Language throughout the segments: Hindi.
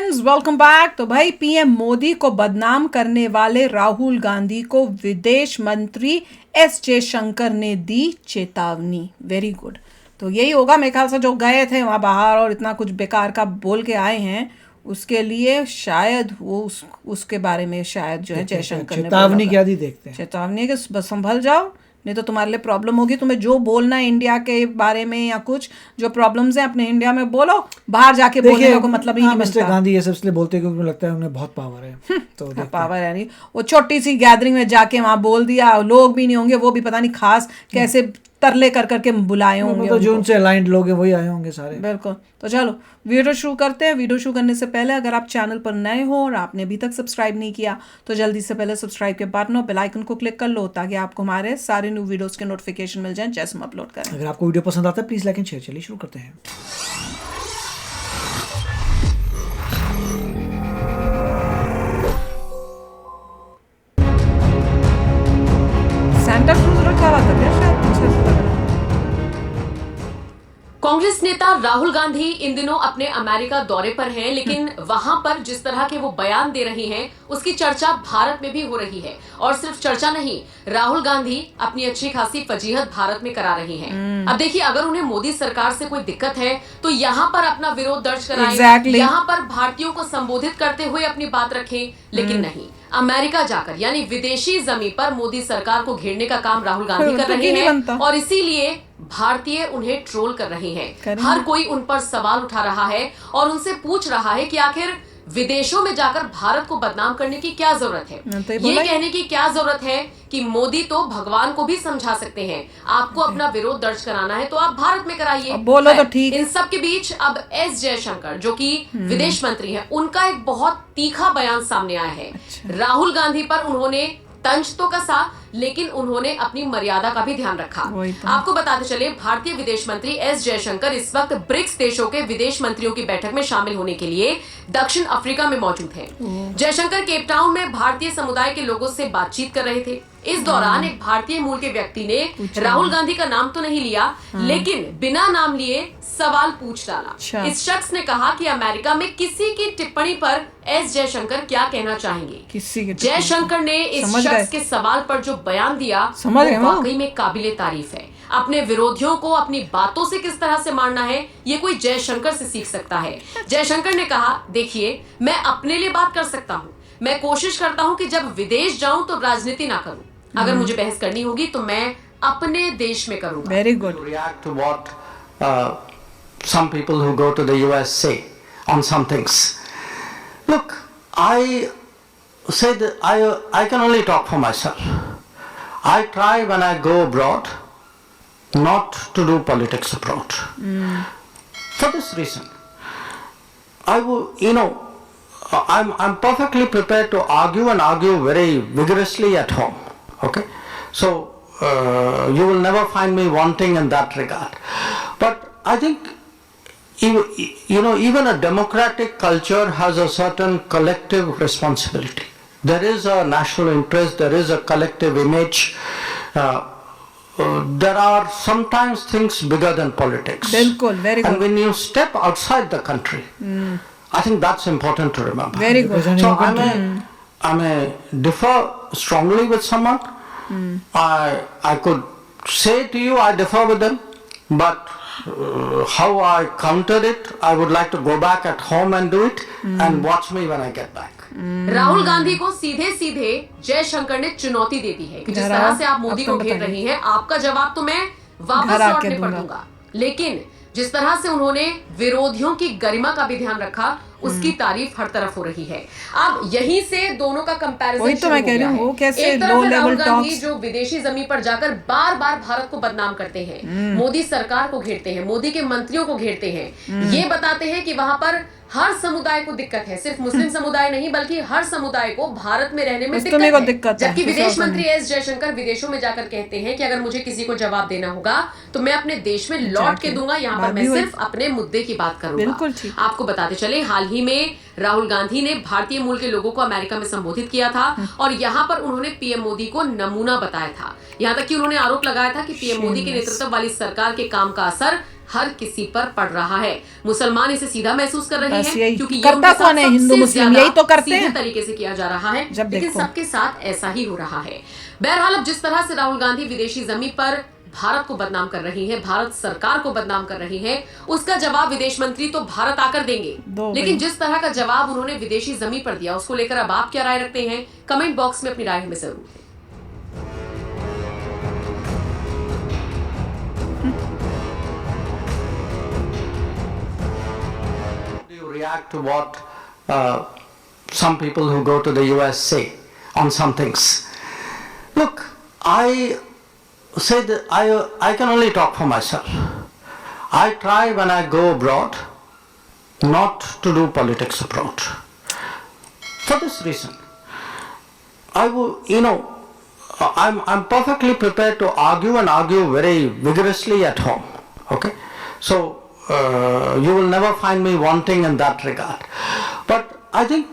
Friends, welcome back. तो भाई पीएम मोदी को बदनाम करने वाले राहुल गांधी को विदेश मंत्री एस जयशंकर ने दी चेतावनी। Very good. तो यही होगा मेरे ख्याल से, जो गए थे वहाँ बाहर और इतना कुछ बेकार का बोल के आए हैं, उसके लिए शायद वो उसके बारे में शायद जो है जयशंकर ने चेतावनी क्या दी, देखते हैं। चेतावनी है कि बस संभल जाओ, नहीं तो तुम्हारे लिए प्रॉब्लम होगी। तुम्हें जो बोलना है इंडिया के बारे में या कुछ जो प्रॉब्लम्स हैं अपने इंडिया में बोलो, बाहर जाके बोलने का कोई मतलब ही नहीं मिस्टर बनता। गांधी ये सब इसलिए बोलते हैं क्योंकि उन्हें लगता है उन्हें बहुत पावर है। तो पावर है नहीं, वो छोटी सी गैदरिंग में जाके वहां बोल दिया, लोग भी नहीं होंगे, वो भी पता नहीं खास कैसे तरले कर करके बुलाए होंगे। तो जो उनसे अलाइंड लोग हैं वही आए होंगे सारे। बिल्कुल। तो चलो वीडियो शुरू करते हैं। वीडियो शुरू करने से पहले अगर आप चैनल पर नए हो और आपने अभी तक सब्सक्राइब नहीं किया तो जल्दी से पहले सब्सक्राइब के बटन और बेल आइकन को क्लिक कर लो, ताकि आपको हमारे सारे न्यू वीडियोस के नोटिफिकेशन मिल जाएं जैसे हम अपलोड करें। अगर आपको वीडियो पसंद आता है प्लीज लाइक एंड शेयर। चलिए शुरू करते हैं। सेंटा क्रूज रखा हुआ था क्या शायद, मुझे ऐसा लग रहा है। कांग्रेस नेता राहुल गांधी इन दिनों अपने अमेरिका दौरे पर हैं, लेकिन वहां पर जिस तरह के वो बयान दे रहे हैं उसकी चर्चा भारत में भी हो रही है। और सिर्फ चर्चा नहीं, राहुल गांधी अपनी अच्छी खासी फजीहत भारत में करा रहे हैं। अब देखिए, अगर उन्हें मोदी सरकार से कोई दिक्कत है तो यहाँ पर अपना विरोध दर्ज कराएं, यहाँ पर भारतीयों को संबोधित करते हुए अपनी बात रखें, लेकिन नहीं, अमेरिका जाकर यानी विदेशी जमीन पर मोदी सरकार को घेरने का काम राहुल गांधी कर रहे हैं। और इसीलिए भारतीय उन्हें ट्रोल कर रहे हैं। हर कोई उन पर सवाल उठा रहा है और उनसे पूछ रहा है कि आखिर विदेशों में जाकर भारत को बदनाम करने की क्या जरूरत है। ये कहने की क्या जरूरत है कि मोदी तो भगवान को भी समझा सकते हैं, आपको अपना विरोध दर्ज कराना है तो आप भारत में कराइए, बोलो तो ठीक। इन सब के बीच अब एस जयशंकर जो कि विदेश मंत्री हैं, उनका एक बहुत तीखा बयान सामने आया है। राहुल गांधी पर उन्होंने तंज तो कसा, लेकिन उन्होंने अपनी मर्यादा का भी ध्यान रखा। आपको बताते चले, भारतीय विदेश मंत्री एस जयशंकर इस वक्त ब्रिक्स देशों के विदेश मंत्रियों की बैठक में शामिल होने के लिए दक्षिण अफ्रीका में मौजूद हैं। जयशंकर केप टाउन में भारतीय समुदाय के लोगों से बातचीत कर रहे थे। इस दौरान एक भारतीय मूल के व्यक्ति ने राहुल गांधी का नाम तो नहीं लिया, लेकिन बिना नाम लिए सवाल पूछ डाला। इस शख्स ने कहा कि अमेरिका में किसी की टिप्पणी पर एस जयशंकर क्या कहना चाहेंगे। जयशंकर ने इस शख्स के सवाल पर जो बयान दिया वो वाकई में काबिले तारीफ है। अपने विरोधियों को अपनी बातों से किस तरह से मारना है, ये कोई जयशंकर से सीख सकता है। जयशंकर ने कहा, देखिए, मैं अपने लिए बात कर सकता हूँ, मैं कोशिश करता हूँ कि जब विदेश जाऊं तो राजनीति ना करूं, अगर मुझे बहस करनी होगी तो मैं अपने देश में करूंगा। Very good. React to what some people who go to the US say on some things. Look, I say that I can only talk for myself. I try when I go abroad not to do politics abroad. For this reason, I'm perfectly prepared to argue and argue very vigorously at home. Okay, so you will never find me wanting in that regard. But I think even a democratic culture has a certain collective responsibility. There is a national interest, there is a collective image. There are sometimes things bigger than politics. Bilkul, very good. And when you step outside the country, I think that's important to remember. Very good. So I may differ strongly with someone. I could say to you I differ with them, but how I counter it, I would like to go back at home and do it and watch me when I get back. Rahul Gandhi को सीधे सीधे जयशंकर ने चुनौती दे दी है कि जिस तरह से आप मोदी को घेर रही हैं, आपका जवाब तो मैं वापस लौटने पर दूंगा। लेकिन जिस तरह से उन्होंने विरोधियों की गरिमा का भी ध्यान रखा, उसकी तारीफ हर तरफ हो रही है। अब यहीं से दोनों का कंपैरिजन तो मैं कह रही हूँ, कैसे एक तरफ राहुल गांधी जो विदेशी जमीन पर जाकर बार बार भारत को बदनाम करते हैं, मोदी सरकार को घेरते हैं, मोदी के मंत्रियों को घेरते हैं, ये बताते हैं कि वहां पर हर समुदाय को दिक्कत है, सिर्फ मुस्लिम समुदाय नहीं बल्कि हर समुदाय को भारत में रहने में दिक्कत है। जबकि विदेश मंत्री एस जयशंकर विदेशों में जाकर कहते हैं कि अगर मुझे किसी को जवाब देना होगा तो मैं अपने देश में लौट के दूंगा, यहाँ पर मैं सिर्फ अपने मुद्दे की बात करूंगा। आपको बताते चले, हाल ही में राहुल गांधी ने भारतीय मूल के लोगों को अमेरिका में संबोधित किया था और यहाँ पर उन्होंने पीएम मोदी को नमूना बताया था। यहाँ तक कि उन्होंने आरोप लगाया था कि पीएम मोदी के नेतृत्व वाली सरकार के काम का असर हर किसी पर पड़ रहा है। मुसलमान इसे सीधा महसूस कर रहे बस हैं यही क्योंकि ये करता उनके साथ कौन है, हिंदू सबसे मुस्लिम ज्यादा यही तो करते सीधे हैं तरीके से किया जा रहा है, जब लेकिन देखो। सबके साथ ऐसा ही हो रहा है। बहरहाल अब जिस तरह से राहुल गांधी विदेशी जमीन पर भारत को बदनाम कर रही है, भारत सरकार को बदनाम कर रही है, उसका जवाब विदेश मंत्री तो भारत आकर देंगे। दो लेकिन भाई। जिस तरह का जवाब उन्होंने विदेशी जमीन पर दिया, उसको लेकर अब आप क्या राय रखते हैं? कमेंट बॉक्स में अपनी राय हमें जरूर दें। Do you react to what some people who go to the US say on some things? Look, I say that I can only talk for myself. I try when I go abroad not to do politics abroad. For this reason, I'm perfectly prepared to argue and argue very vigorously at home. Okay, so you will never find me wanting in that regard. But I think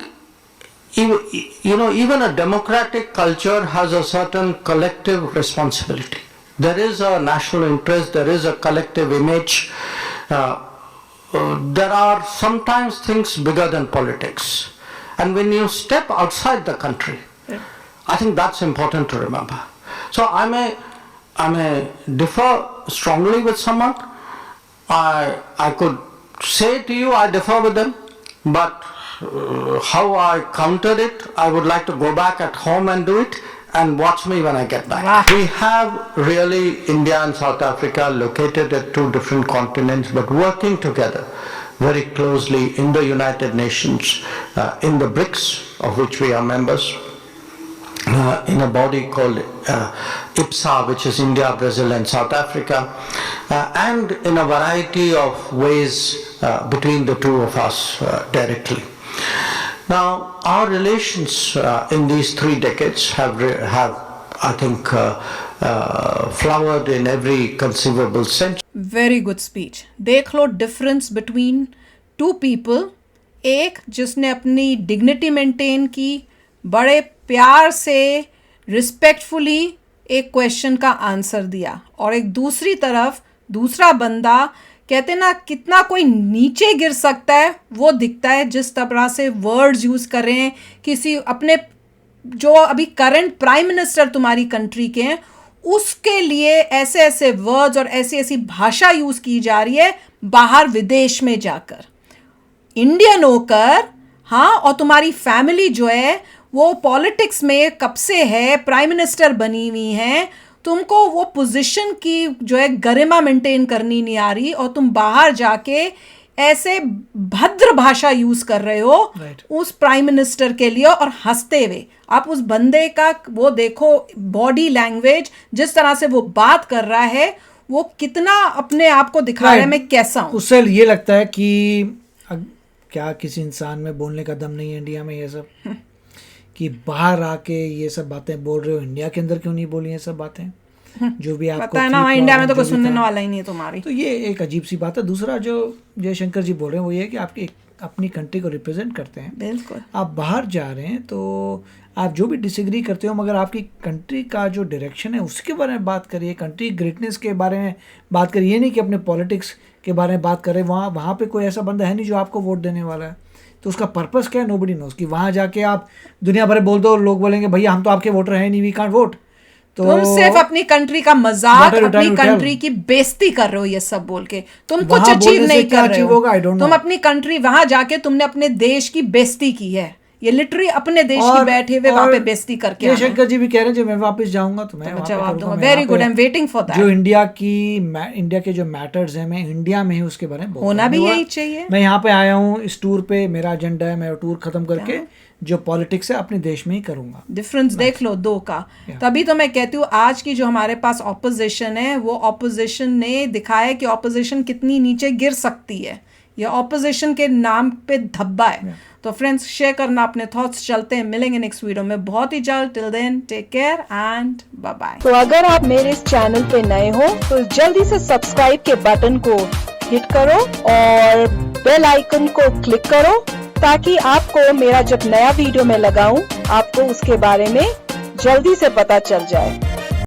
even a democratic culture has a certain collective responsibility. There is a national interest, there is a collective image. There are sometimes things bigger than politics. And when you step outside the country, I think that's important to remember. So I may differ strongly with someone. I could say to you I differ with them, but how I countered it, I would like to go back at home and do it, and watch me when I get back. Wow. We have really India and South Africa located at two different continents, but working together very closely in the United Nations, in the BRICS, of which we are members, in a body called IPSA, which is India, Brazil and South Africa, and in a variety of ways between the two of us directly. Now, our relations in these 3 decades have I think, flowered in every conceivable sense. Very good speech. देख लो डिफरेंस बिटवीन टू पीपल, एक जिसने अपनी डिग्निटी मेंटेन की, बड़े प्यार से रिस्पेक्टफुली एक क्वेश्चन का आंसर दिया, और एक दूसरी तरफ दूसरा बंदा, कहते ना कितना कोई नीचे गिर सकता है वो दिखता है जिस तरह से वर्ड्स यूज़ कर रहे हैं किसी अपने जो अभी करंट प्राइम मिनिस्टर तुम्हारी कंट्री के हैं उसके लिए ऐसे ऐसे वर्ड्स और ऐसी ऐसी भाषा यूज़ की जा रही है बाहर विदेश में जाकर। इंडियन होकर, हाँ, और तुम्हारी फैमिली जो है वो पॉलिटिक्स में कब से है, प्राइम मिनिस्टर बनी हुई हैं, तुमको वो पोजीशन की जो है गरिमा मेंटेन करनी नहीं आ रही, और तुम बाहर जाके ऐसे भद्र भाषा यूज कर रहे हो उस प्राइम मिनिस्टर के लिए और हंसते हुए। आप उस बंदे का वो देखो बॉडी लैंग्वेज, जिस तरह से वो बात कर रहा है, वो कितना अपने आप को दिखा रहा है मैं कैसा हूँ। उससे ये लगता है कि क्या किसी इंसान में बोलने का दम नहीं है इंडिया में, ये सब कि बाहर आके ये सब बातें बोल रहे हो, इंडिया के अंदर क्यों नहीं बोली ये सब बातें, जो भी आपको पता है ना, इंडिया में तो कोई सुनने वाला ही नहीं है तुम्हारी। तो ये एक अजीब सी बात है। दूसरा जो जयशंकर जी बोल रहे हैं वो ये है कि आपकी अपनी कंट्री को रिप्रेजेंट करते हैं, बिल्कुल आप बाहर जा रहे हैं तो आप जो भी डिसएग्री करते हो मगर आपकी कंट्री का जो डायरेक्शन है उसके बारे में बात करिए, कंट्री ग्रेटनेस के बारे में बात करिए, ये नहीं कि अपने पॉलिटिक्स के बारे में बात करें। वहाँ पे कोई ऐसा बंदा है नहीं जो आपको वोट देने वाला है, तो उसका पर्पस क्या है नोबडी नोज। कि वहाँ जाके आप दुनिया भर बोल दो, लोग बोलेंगे भैया हम तो आपके वोटर हैं नहीं, वी कांट वोट। तो तुम सिर्फ अपनी कंट्री का मजाक, अपनी कंट्री की बेइज्जती कर रहे हो ये सब बोल के, तुम कुछ अचीव नहीं कर रहे हो। तुम अपनी कंट्री वहां जाके तुमने अपने देश की बेइज्जती की है, ये लिटरली अपने देश की बैठे हुए वहां पे बेइज्जती करके। जयशंकर जी भी कह रहे हैं जब मैं वापस जाऊंगा तो मैं जवाब दूंगा। Very good, I am waiting for that. जो इंडिया के जो मैटर्स हैं, मैं इंडिया में ही उसके बारे में होना भी यही चाहिए। मैं यहाँ पे आया हूँ इस टूर पे, मेरा एजेंडा है, मैं टूर खत्म करके जो पॉलिटिक्स है अपने देश में ही करूंगा। डिफरेंस देख लो दो का। तभी तो मैं कहती हूँ आज की जो हमारे पास ऑपोजिशन है वो ऑपोजिशन ने दिखाया कि ऑपोजिशन कितनी नीचे गिर सकती है। ये ऑपोजिशन के नाम पे धब्बा है। तो फ्रेंड्स शेयर करना अपने थॉट्स। चलते हैं, मिलेंगे नेक्स्ट वीडियो में बहुत ही जल्द। Till then take care and bye bye. तो अगर आप मेरे इस चैनल पे नए हो तो जल्दी से सब्सक्राइब के बटन को हिट करो और बेल आइकन को क्लिक करो ताकि आपको मेरा जब नया वीडियो मैं लगाऊं आपको उसके बारे में जल्दी से पता चल जाए।